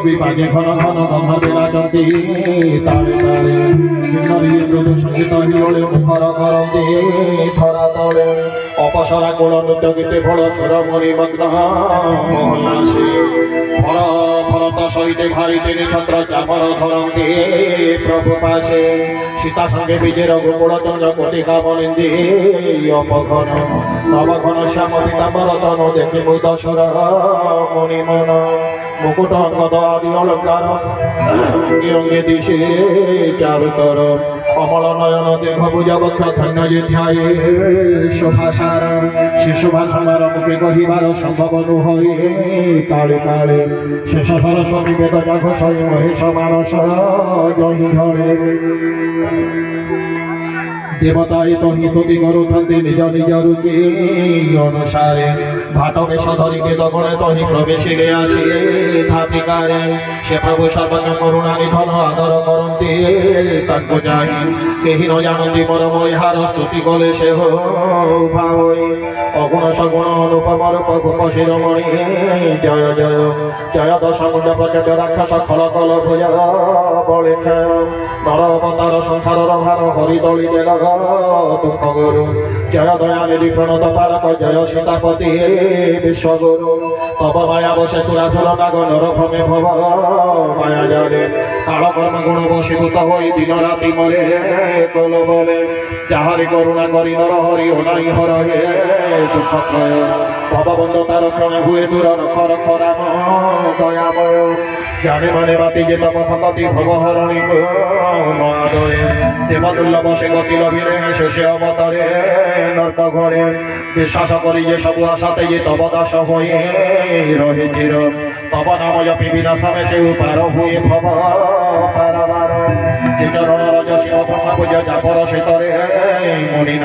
বিভাগে ঘন ঘন গন্ধর্বে নাচন্তি তারে তারে কিন্নরীয়ে মৃদু সঙ্গীত হিলোলে মুখর করন্তি ধরা তলে অপসরা কোল নৃত্য গীতে ফল সুরমণি মগ্ন মোহনাসী ফল ফলত সহিতে ঘাইতে নিছত্র চামর ধরন্তি প্রভু পাশে সীতা সঙ্গে বিজে রঘুকুল চন্দ্র কোটিকা বলিন্দি অপঘন নবঘন শ্যাম পীতাম্বর তন দেখি মুদসুর মণিমন মুকুট অঙ্গদ আদি অলঙ্কার অঙ্গে অঙ্গে দিশে চারুতর কমল নয়ন দীর্ঘ ভুজবক্ষ ধন্য যে ধ্যায়ে শোভাসার সে শোভা সমার মুখে কহিবার সম্ভব নুহই কালে কালে শেষ সরস্বতী বেদ জাঘ স্বয়ং মহেশ মানস জহি ধরে দেবতায় তহি স্তুতি করুথন্তি নিজ নিজ রুচি অনুসারে ভাট বেশ ধরি বেদগণে তহি প্রবেশিলে আসি ধাতিকারে সে প্রভু সর্বজ্ঞ করুণা নিধন আদর করন্তি তাঙ্কু চাহি কেহি ন জানন্তি পরম ইহার স্তুতি কলে সে ভাবই অগুণ সগুণ অনুপম রূপ ভূপ শিরোমণি জয় জয় জয় দশমুণ্ড প্রচণ্ড রাক্ষস খল কল ভুজ বলে নর অবতার সংসারর ভার হরি দলি দেল দুঃখ গুরু জয় দয়ানিধি প্রণত বালক জয় সীতাপতি বিশ্বগুরু তব মায়া বসে সুরাসুর নাগ নরভ্রমে ভব মায়া জলে কাল কর্ম গুণ বশীভূত হই দিন রাতি মরে কল বলে যাহারি করুণা করি নর হরি অনাই হর হে দুঃখ ত্রয় ভববন্ধ তার ক্ষণে হুয়ে দূর রখ রখ রাম দয়াময় জানে মানে বাতি যে তব ভগতি ভবহরণী নয় দেবদুর্লভ সে গতি লভিলে শেষে অবতারে নর্ক ঘরে বিশ্বাস করি যে সবু আশাতে যে তব দাস হয়ে রহে চির তব নাম জপি বিনাশমে সে উপার হুয়ে ভব পারাবার যে চরণ রজ শিব ব্রহ্ম পূজ যাপর সে তরে মুনি